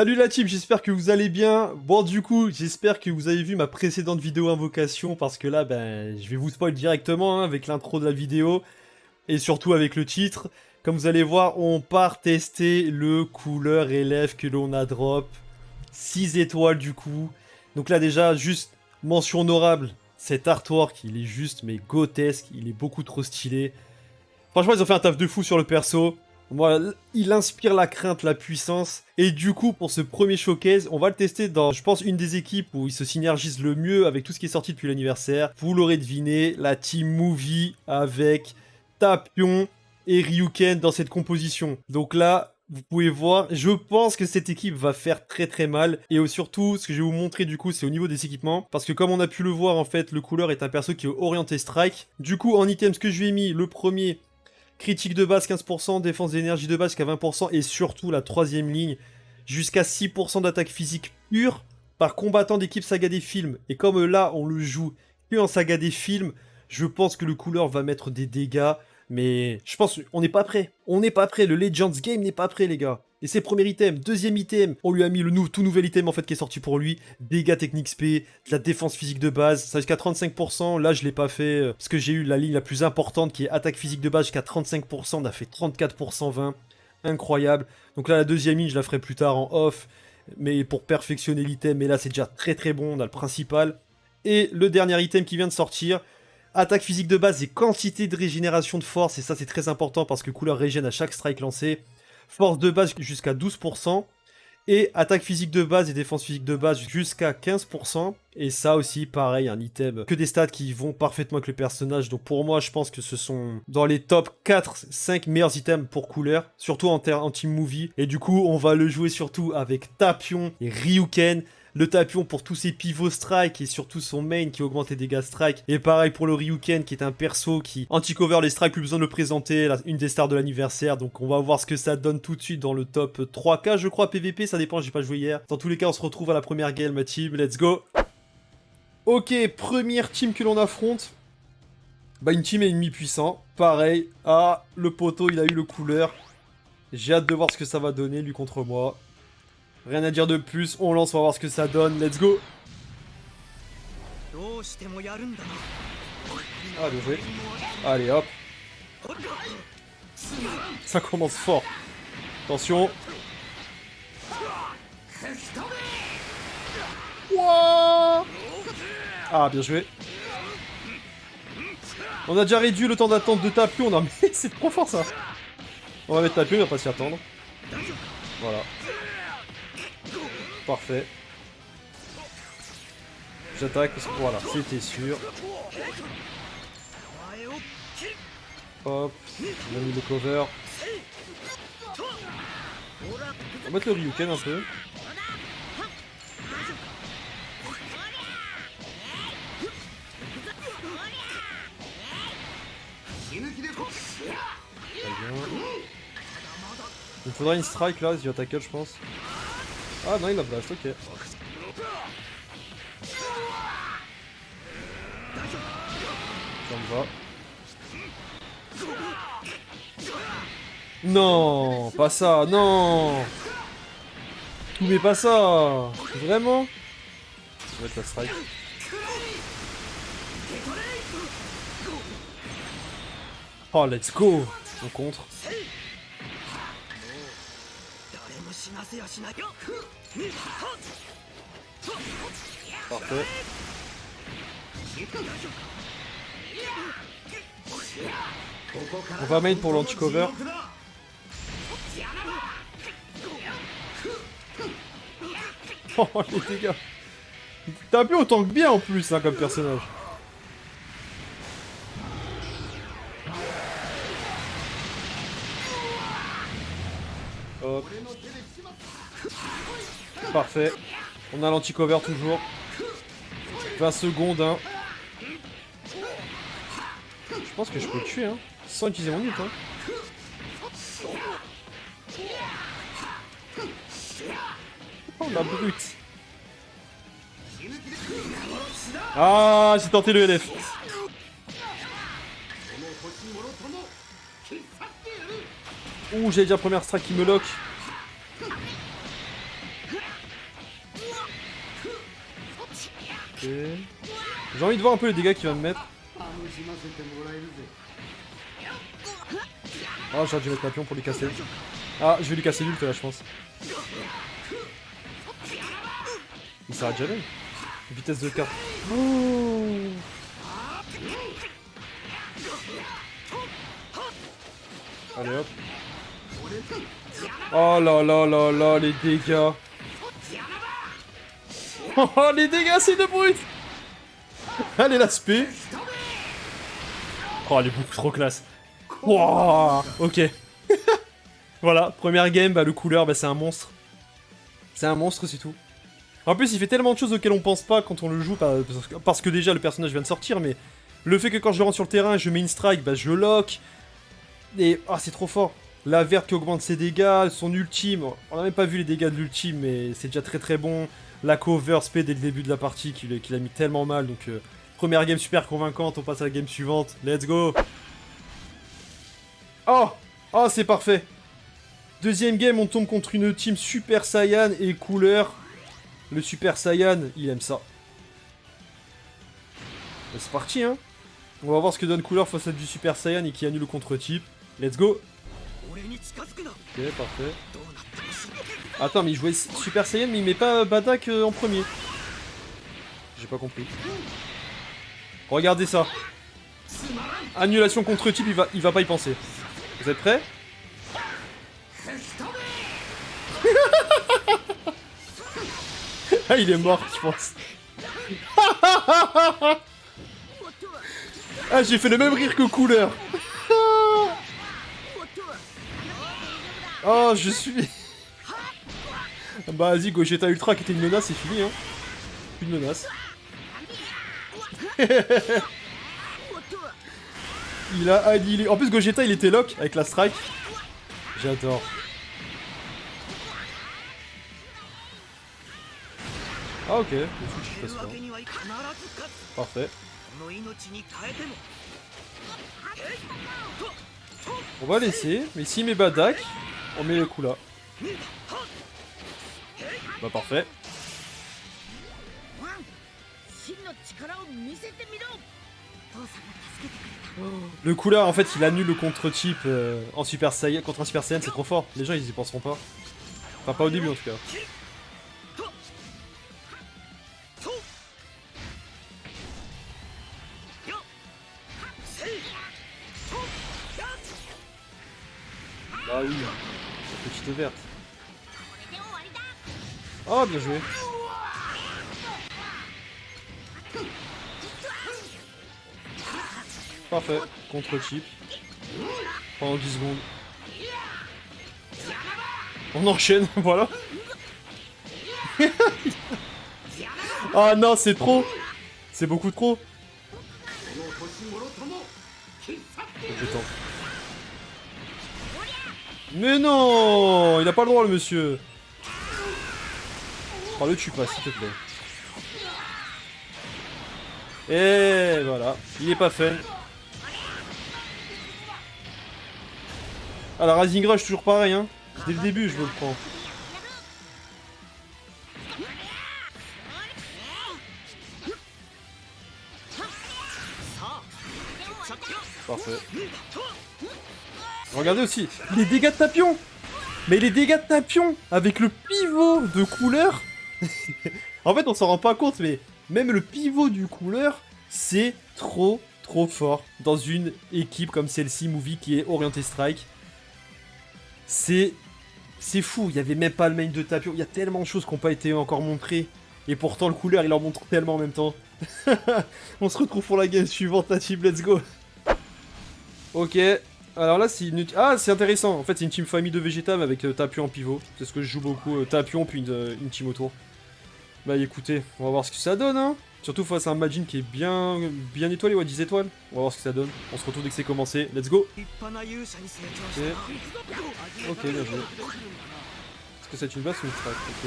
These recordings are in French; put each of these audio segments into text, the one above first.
Salut la team, j'espère que vous allez bien. Bon du coup, j'espère que vous avez vu ma précédente vidéo invocation parce que là, ben, je vais vous spoil directement hein, avec l'intro de la vidéo et surtout avec le titre. Comme vous allez voir, on part tester le couleur élève que l'on a drop. 6 étoiles du coup. Donc là déjà, juste mention honorable, cet artwork, il est juste mais grotesque, il est beaucoup trop stylé. Franchement, ils ont fait un taf de fou sur le perso. Moi, il inspire la crainte, la puissance. Et du coup, pour ce premier showcase, on va le tester dans, je pense, une des équipes où il se synergise le mieux avec tout ce qui est sorti depuis l'anniversaire. Vous l'aurez deviné, la team Movie avec Tapion et Ryuken dans cette composition. Donc là, vous pouvez voir, je pense que cette équipe va faire très très mal. Et surtout, ce que je vais vous montrer du coup, c'est au niveau des équipements. Parce que comme on a pu le voir, en fait, le couleur est un perso qui est orienté strike. Du coup, en item, ce que je lui ai mis, le premier... Critique de base 15%, défense d'énergie de base jusqu'à 20% et surtout la troisième ligne jusqu'à 6% d'attaque physique pure par combattant d'équipe saga des films. Et comme là on le joue que en saga des films, je pense que le couleur va mettre des dégâts. Mais je pense qu'on n'est pas prêt. On n'est pas prêt. Le Legends Game n'est pas prêt les gars. Et c'est premier item, deuxième item, on lui a mis le tout nouvel item en fait qui est sorti pour lui, dégâts techniques SP, de la défense physique de base, ça jusqu'à 35%, là je l'ai pas fait parce que j'ai eu la ligne la plus importante qui est attaque physique de base jusqu'à 35%, on a fait 34% 20, incroyable. Donc là la deuxième ligne je la ferai plus tard en off, mais pour perfectionner l'item, mais là c'est déjà très très bon, on a le principal. Et le dernier item qui vient de sortir, attaque physique de base et quantité de régénération de force, et ça c'est très important parce que couleur régène à chaque strike lancé. Force de base jusqu'à 12%. Et attaque physique de base et défense physique de base jusqu'à 15%. Et ça aussi, pareil, un item. Que des stats qui vont parfaitement avec le personnage. Donc pour moi, je pense que ce sont dans les top 4-5 meilleurs items pour couleur. Surtout en team movie. Et du coup, on va le jouer surtout avec Tapion et Ryuken. Le Tapion pour tous ses pivots strike et surtout son main qui augmente les dégâts strike. Et pareil pour le Ryuken qui est un perso qui anti-cover les strikes, plus besoin de le présenter, une des stars de l'anniversaire. Donc on va voir ce que ça donne tout de suite dans le top 3K je crois PVP, ça dépend, j'ai pas joué hier. Dans tous les cas on se retrouve à la première game ma team, let's go. Ok, première team que l'on affronte. Bah une team ennemi puissant, pareil. Ah, le poteau il a eu le couleur. J'ai hâte de voir ce que ça va donner lui contre moi. Rien à dire de plus, on lance, on va voir ce que ça donne, let's go. Ah, bien joué. Allez, hop. Ça commence fort. Attention. Wouah. Ah, bien joué. On a déjà réduit le temps d'attente de Tapion, non mais c'est trop fort ça. On va mettre Tapion, il va pas s'y attendre. Voilà. Parfait. J'attaque parce que voilà, c'était sûr. Hop, on a mis le cover. On va mettre le Ryuken un peu. Très bien. Il faudra une strike là, si il va tackle je pense. Ah non, il a blast, ok. Ça me va. Non, pas ça, non. Mais pas ça. Vraiment. Je vais mettre la strike. Oh, let's go. On contre. Parfait. On va main pour l'anti-cover. Oh les dégâts. T'as un peu autant que bien en plus hein, comme personnage. Hop. Parfait. On a l'anti-cover toujours. 20 secondes hein. Je pense que je peux le tuer hein. Sans utiliser mon ult hein. Oh la brute. Ah, j'ai tenté le LF. Ouh, j'ai déjà première strike qui me lock. Ok. J'ai envie de voir un peu les dégâts qu'il va me mettre. Oh, j'aurais dû mettre ma pion pour lui casser. Ah, je vais lui casser l'ult là, je pense. Il s'arrête jamais. Vitesse de carte. Oh. Allez hop. Oh là là là là, les dégâts. Oh, les dégâts, c'est de brut. Allez, l'aspect. Oh, elle est beaucoup trop classe. Wow, ok. Voilà, première game, bah, le couleur, bah, c'est un monstre. C'est un monstre, c'est tout. En plus, il fait tellement de choses auxquelles on pense pas quand on le joue, parce que déjà, le personnage vient de sortir, mais le fait que quand je rentre sur le terrain, je mets une strike, bah, je lock. Et, ah, c'est trop fort. La verte qui augmente ses dégâts, son ultime. On n'a même pas vu les dégâts de l'ultime, mais c'est déjà très très bon. La cover spé dès le début de la partie qu'il a mis tellement mal, donc... première game super convaincante, on passe à la game suivante. Let's go. Oh, oh, c'est parfait. Deuxième game, on tombe contre une team Super Saiyan et couleur. Le Super Saiyan, il aime ça. C'est parti, hein. On va voir ce que donne couleur face à du Super Saiyan et qui annule le contre-type. Let's go. Ok, parfait. Attends, mais il jouait Super Saiyan, mais il met pas Badak en premier. J'ai pas compris. Regardez ça. Annulation contre-type, il va pas y penser. Vous êtes prêts? Ah, il est mort, je pense. Ah, j'ai fait le même rire que couleur. Oh, je suis... Bah, vas-y, Gogeta Ultra qui était une menace, c'est fini, hein. Plus de menace. Il a annihilé... En plus, Gogeta, il était lock avec la strike. J'adore. Ah, ok. Le switch, il passe pas. Parfait. On va laisser, mais s'il met Badak, on met le coup là. Bah parfait. Le coup là, en fait, il annule le contre-type en Super Saiyan. Contre un Super Saiyan, c'est trop fort. Les gens, ils y penseront pas. Enfin, pas au début en tout cas. Ah oui, la petite verte. Oh, bien joué. Parfait, contre-type. Pendant 10 secondes. On enchaîne, voilà. Ah non, c'est trop. C'est beaucoup trop. Je tente. Mais non, il a pas le droit, le monsieur. Oh, le tue pas, s'il te plaît. Et voilà, il est pas fun. Ah, la Rising Rush, toujours pareil, hein. Dès le début, je me le prends. Parfait. Regardez aussi les dégâts de Tapion. Mais les dégâts de Tapion avec le pivot de couleur. En fait, on s'en rend pas compte, mais même le pivot du couleur, c'est trop fort dans une équipe comme celle-ci, Movie, qui est orientée strike. C'est fou, il y avait même pas le main de Tapion. Il y a tellement de choses qui n'ont pas été encore montrées. Et pourtant, le couleur, il en montre tellement en même temps. On se retrouve pour la game suivante, la team, let's go. Ok, alors là, c'est une... Ah, c'est intéressant. En fait, c'est une team famille de Vegeta avec Tapion en pivot. C'est ce que je joue beaucoup. Tapion, puis une team autour. Bah écoutez, on va voir ce que ça donne, hein. Surtout face à un Majin qui est bien étoilé, ouais, 10 étoiles. On va voir ce que ça donne. On se retrouve dès que c'est commencé. Let's go. Ok, bien joué. Est-ce que c'est une base ou une strike? Ok.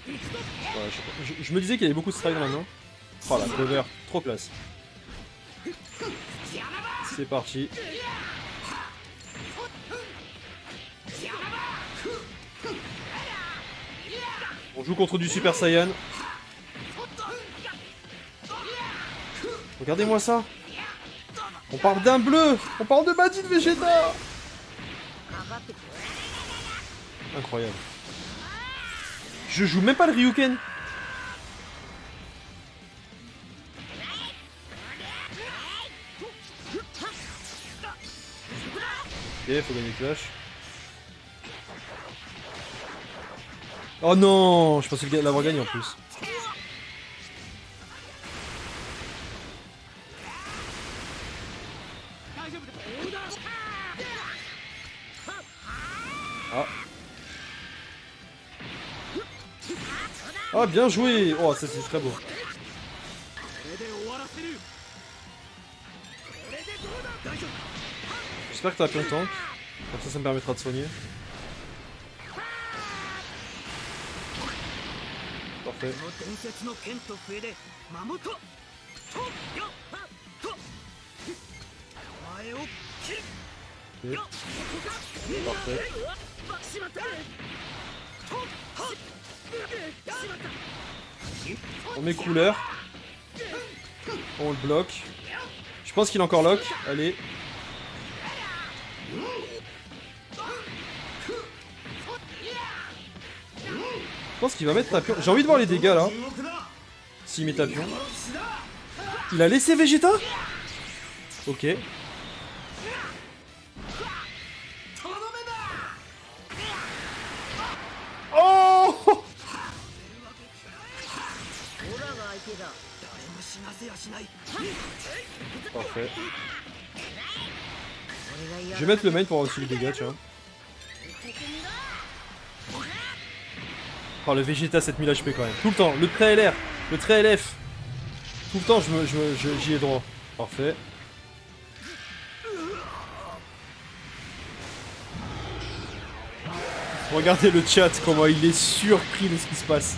Ouais, je sais pas. Je me disais qu'il y avait beaucoup de strike maintenant. Oh la cover, trop classe. C'est parti. On joue contre du Super Saiyan. Regardez-moi ça. On parle d'un bleu. On parle de Majin Vegeta. Incroyable. Je joue même pas le Ryuken. Ok, faut gagner le clash. Oh non, je pensais l'avoir gagné en plus. Ah. Ah, bien joué. Oh, ça c'est très beau. J'espère que t'as plein de tank. Comme ça me permettra de soigner. Parfait. Okay. Parfait. On met couleur. On le bloque. Je pense qu'il est encore lock. Allez. Je pense qu'il va mettre Tapion. J'ai envie de voir les dégâts là. S'il met Tapion. Il a laissé Vegeta? Ok. Oh! Parfait. Je vais mettre le main pour avoir aussi les dégâts, tiens. Oh, le Vegeta 7000 HP quand même. Tout le temps. Le trait LR. Le trait LF. Tout le temps, j'y ai droit. Parfait. Regardez le chat, comment il est surpris de ce qui se passe.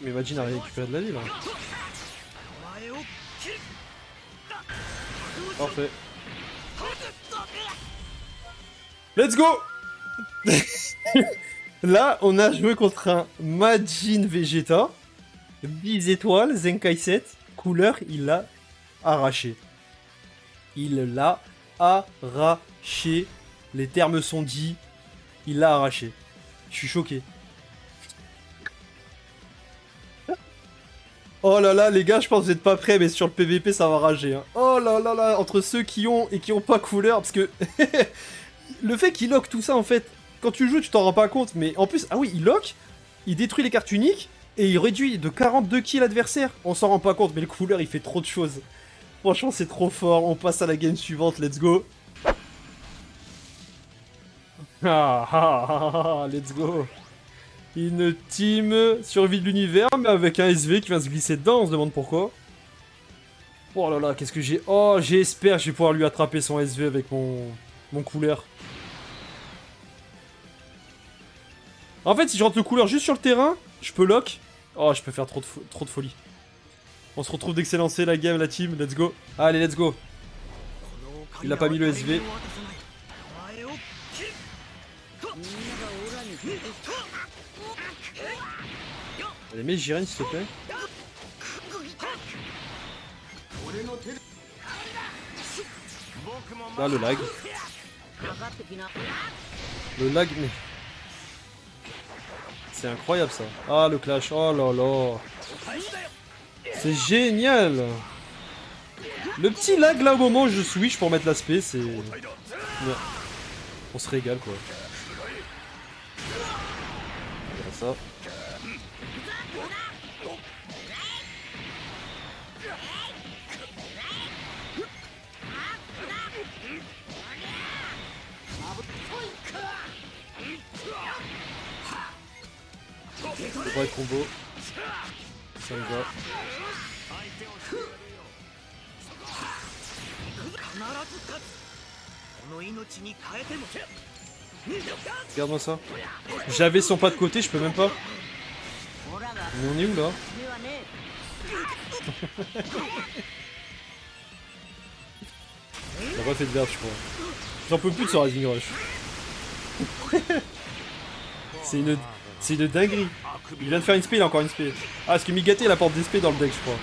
Mais Majin a récupéré de la vie là. Parfait. Let's go. Là, on a joué contre un Majin Vegeta. 10 étoiles, Zenkai 7. Couleur, il l'a arraché. Il l'a arraché. Les termes sont dits. Il l'a arraché. Je suis choqué. Oh là là, les gars, je pense que vous êtes pas prêts, mais sur le PVP, ça va rager. Hein. Oh là là là, entre ceux qui ont et qui ont pas couleur, parce que le fait qu'il lock tout ça, en fait, quand tu joues, tu t'en rends pas compte, mais en plus, ah oui, il lock, il détruit les cartes uniques, et il réduit de 42 kills l'adversaire. On s'en rend pas compte, mais le couleur, il fait trop de choses. Franchement, c'est trop fort. On passe à la game suivante, let's go. Let's go. Une team survie de l'univers, mais avec un SV qui va se glisser dedans, on se demande pourquoi. Oh là là, qu'est-ce que j'ai... Oh, j'espère que je vais pouvoir lui attraper son SV avec mon couleur. En fait, si je rentre le couleur juste sur le terrain, je peux lock. Oh, je peux faire trop de folie. On se retrouve dès que c'est lancé la game, la team, let's go. Allez, let's go. Il a pas mis le SV. Allez, mets Jiren s'il te plaît. Là, le lag. Le lag, mais... C'est incroyable ça. Ah, le clash, oh là là. C'est génial. Le petit lag là au moment où je switch pour mettre l'aspect, c'est... Ouais. On se régale quoi. Voilà ça. Le vrai combo. Ça me va. Regarde-moi ça. J'avais son pas de côté, je peux même pas. Mais on est où là? Il a pas fait de verbe, je crois. J'en peux plus de ce Rising Rush. C'est une dinguerie. Il vient de faire une spé, il a encore une spé. Ah, parce que Migate il apporte des spé dans le deck, je crois.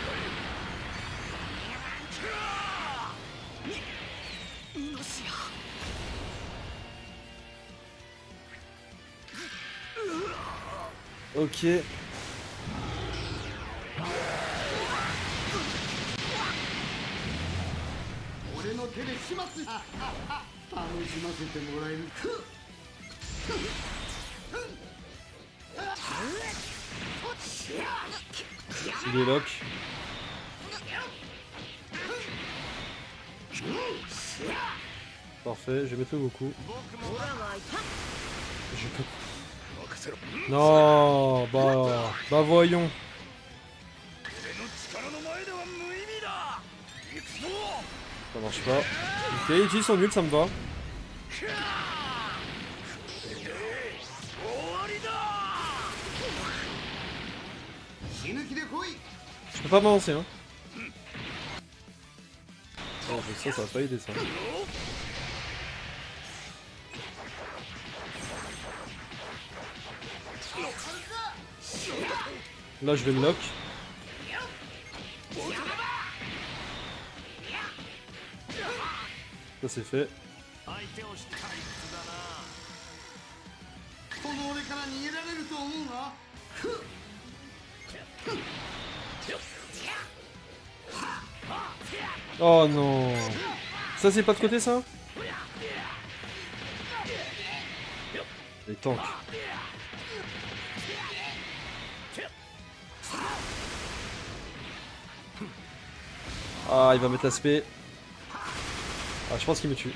Ok. Il est lock. Parfait, je vais mettre le Goku. Je peux... Non, bah voyons. Ça marche pas. Ok, les G sont nuls, ça me va. Je peux pas m'avancer, hein. Oh, ça va pas aider, ça. Là, je vais le lock. Ça, c'est fait. Oh non. Ça, c'est pas de côté, ça? Les tanks. Ah, il va mettre l'aspect. Ah, je pense qu'il me tue.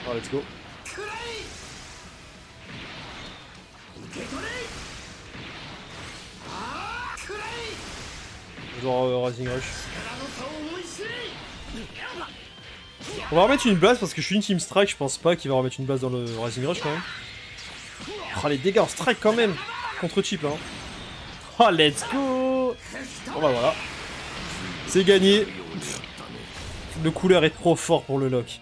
Oh, let's go. Genre Rising Rush. On va remettre une blast parce que je suis une team strike, je pense pas qu'il va remettre une blast dans le Rising Rush quand même. Oh, les dégâts en strike quand même. Contre chip hein. Oh, let's go. Bon bah voilà. C'est gagné. Le couleur est trop fort pour le lock.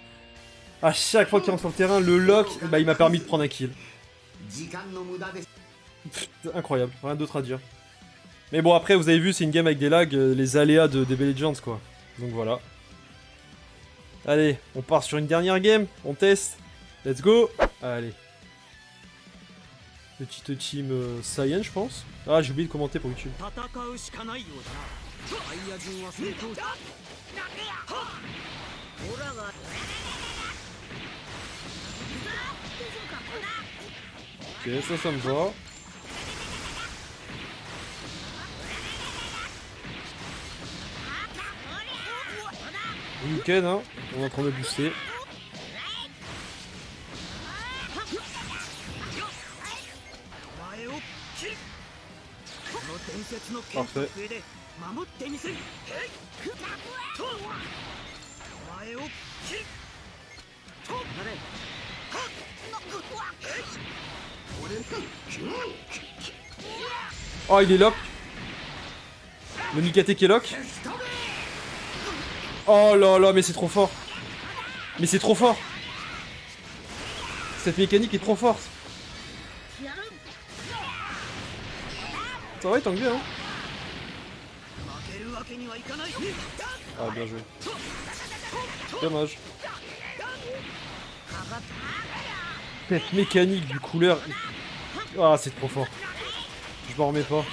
À chaque fois qu'il rentre sur le terrain, le lock, bah, il m'a permis de prendre un kill. Incroyable, rien d'autre à dire. Mais bon, après, vous avez vu, c'est une game avec des lags, les aléas de DB Legends, quoi. Donc voilà. Allez, on part sur une dernière game, on teste. Let's go. Allez. Petite team Saiyan, je pense. Ah, j'ai oublié de commenter pour YouTube. Ok, ça me va. Nickel, hein. On est en train de booster. Parfait. Oh, il est lock. Le Mikate qui est lock. Oh là là, mais c'est trop fort. Mais c'est trop fort. Cette mécanique est trop forte. Ça va, il tank bien, hein. Ah, bien joué. Dommage. Cette mécanique du couleur. Ah, c'est trop fort. Je m'en remets pas.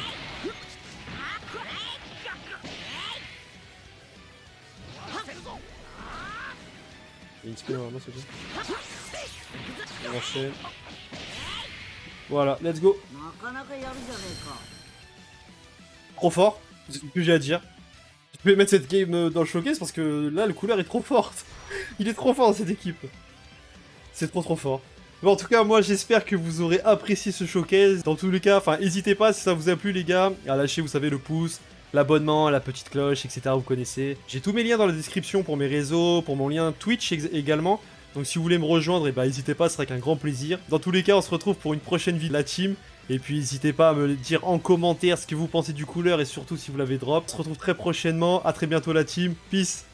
Il y a une spin normalement, c'est tout. On enchaîne. Voilà, let's go. Trop fort, c'est ce que j'ai à dire. Je vais mettre cette game dans le showcase parce que là, le couleur est trop forte. Il est trop fort dans cette équipe. C'est trop fort. Bon, en tout cas, moi, j'espère que vous aurez apprécié ce showcase. Dans tous les cas, enfin, n'hésitez pas, si ça vous a plu, les gars, à lâcher, vous savez, le pouce, l'abonnement, la petite cloche, etc. Vous connaissez. J'ai tous mes liens dans la description pour mes réseaux, pour mon lien Twitch également. Donc si vous voulez me rejoindre, n'hésitez pas, ce sera avec un grand plaisir. Dans tous les cas, on se retrouve pour une prochaine vidéo de la team. Et puis n'hésitez pas à me dire en commentaire ce que vous pensez du couleur et surtout si vous l'avez drop. On se retrouve très prochainement, à très bientôt la team, peace.